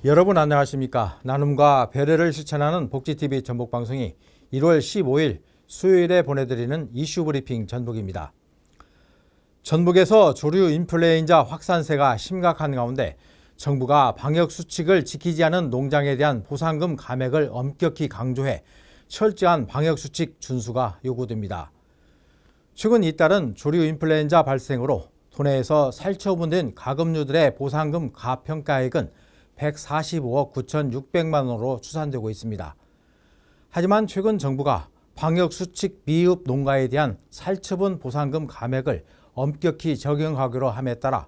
여러분 안녕하십니까? 나눔과 배려를 실천하는 복지TV 전북방송이 1월 15일 수요일에 보내드리는 이슈 브리핑 전북입니다. 전북에서 조류 인플루엔자 확산세가 심각한 가운데 정부가 방역수칙을 지키지 않은 농장에 대한 보상금 감액을 엄격히 강조해 철저한 방역수칙 준수가 요구됩니다. 최근 잇따른 조류 인플루엔자 발생으로 도내에서 살처분된 가금류들의 보상금 가평가액은 145억 9,600만 원으로 추산되고 있습니다. 하지만 최근 정부가 방역수칙 미흡 농가에 대한 살처분 보상금 감액을 엄격히 적용하기로 함에 따라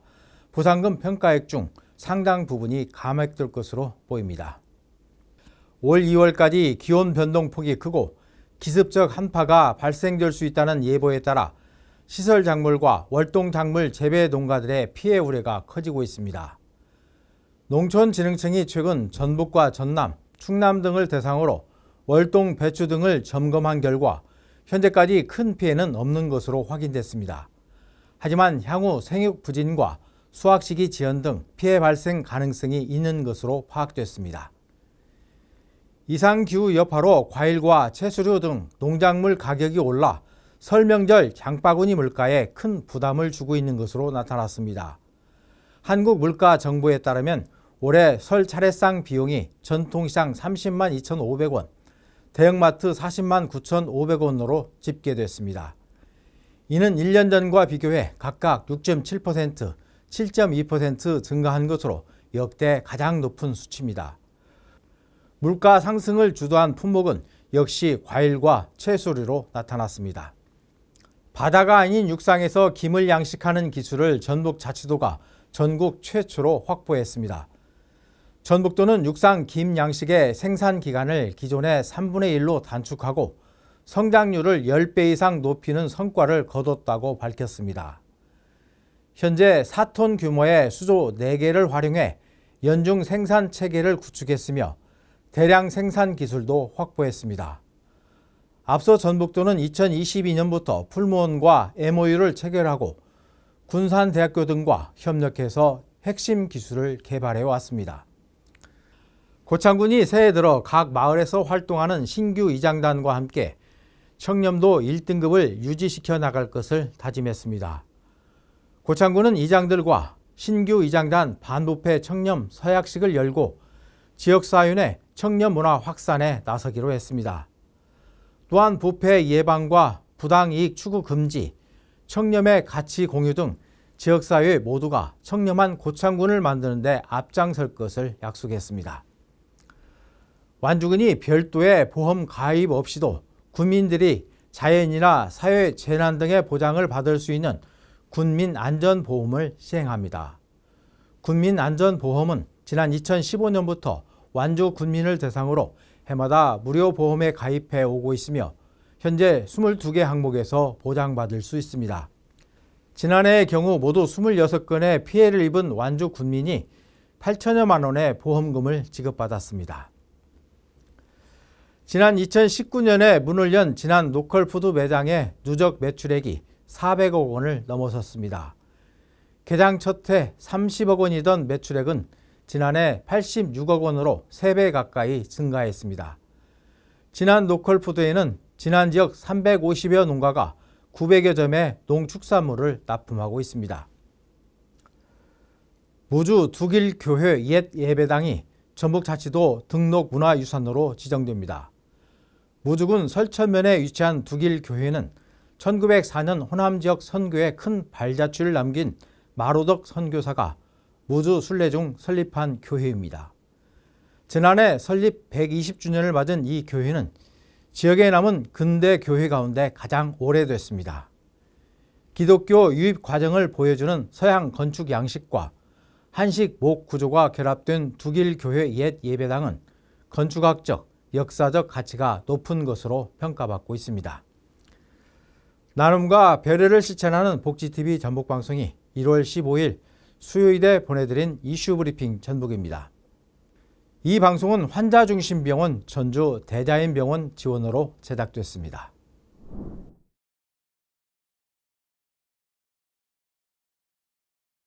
보상금 평가액 중 상당 부분이 감액될 것으로 보입니다. 올 2월까지 기온 변동폭이 크고 기습적 한파가 발생될 수 있다는 예보에 따라 시설작물과 월동작물 재배 농가들의 피해 우려가 커지고 있습니다. 농촌진흥청이 최근 전북과 전남, 충남 등을 대상으로 월동 배추 등을 점검한 결과 현재까지 큰 피해는 없는 것으로 확인됐습니다. 하지만 향후 생육 부진과 수확 시기 지연 등 피해 발생 가능성이 있는 것으로 파악됐습니다. 이상기후 여파로 과일과 채소류 등 농작물 가격이 올라 설 명절 장바구니 물가에 큰 부담을 주고 있는 것으로 나타났습니다. 한국물가정보에 따르면 올해 설 차례상 비용이 전통시장 30만 2,500원, 대형마트 40만 9,500원으로 집계됐습니다. 이는 1년 전과 비교해 각각 6.7%, 7.2% 증가한 것으로 역대 가장 높은 수치입니다. 물가 상승을 주도한 품목은 역시 과일과 채소류로 나타났습니다. 바다가 아닌 육상에서 김을 양식하는 기술을 전북자치도가 전국 최초로 확보했습니다. 전북도는 육상 김 양식의 생산 기간을 기존의 3분의 1로 단축하고 성장률을 10배 이상 높이는 성과를 거뒀다고 밝혔습니다. 현재 4톤 규모의 수조 4개를 활용해 연중 생산 체계를 구축했으며 대량 생산 기술도 확보했습니다. 앞서 전북도는 2022년부터 풀무원과 MOU를 체결하고 군산대학교 등과 협력해서 핵심 기술을 개발해 왔습니다. 고창군이 새해 들어 각 마을에서 활동하는 신규 이장단과 함께 청렴도 1등급을 유지시켜 나갈 것을 다짐했습니다. 고창군은 이장들과 신규 이장단 반부패 청렴 서약식을 열고 지역사회의 청렴 문화 확산에 나서기로 했습니다. 또한 부패 예방과 부당이익 추구 금지, 청렴의 가치 공유 등 지역사회 모두가 청렴한 고창군을 만드는 데 앞장설 것을 약속했습니다. 완주군이 별도의 보험 가입 없이도 군민들이 자연이나 사회 재난 등의 보장을 받을 수 있는 군민안전보험을 시행합니다. 군민안전보험은 지난 2015년부터 완주 군민을 대상으로 해마다 무료 보험에 가입해 오고 있으며 현재 22개 항목에서 보장받을 수 있습니다. 지난해의 경우 모두 26건의 피해를 입은 완주 군민이 8천여만 원의 보험금을 지급받았습니다. 지난 2019년에 문을 연 진안 로컬푸드 매장의 누적 매출액이 400억 원을 넘어섰습니다. 개장 첫 해 30억 원이던 매출액은 지난해 86억 원으로 3배 가까이 증가했습니다. 진안 로컬푸드에는 진안 지역 350여 농가가 900여 점의 농축산물을 납품하고 있습니다. 무주 두길교회 옛 예배당이 전북자치도 등록문화유산으로 지정됩니다. 무주군 설천면에 위치한 두길교회는 1904년 호남지역 선교에 큰 발자취를 남긴 마로덕 선교사가 무주 순례 중 설립한 교회입니다. 지난해 설립 120주년을 맞은 이 교회는 지역에 남은 근대 교회 가운데 가장 오래됐습니다. 기독교 유입 과정을 보여주는 서양 건축 양식과 한식 목 구조가 결합된 두길교회 옛 예배당은 건축학적, 역사적 가치가 높은 것으로 평가받고 있습니다. 나눔과 배려를 실천하는 복지TV 전북방송이 1월 15일 수요일에 보내드린 이슈 브리핑 전북입니다. 이 방송은 환자중심병원 전주 대자연병원 지원으로 제작됐습니다.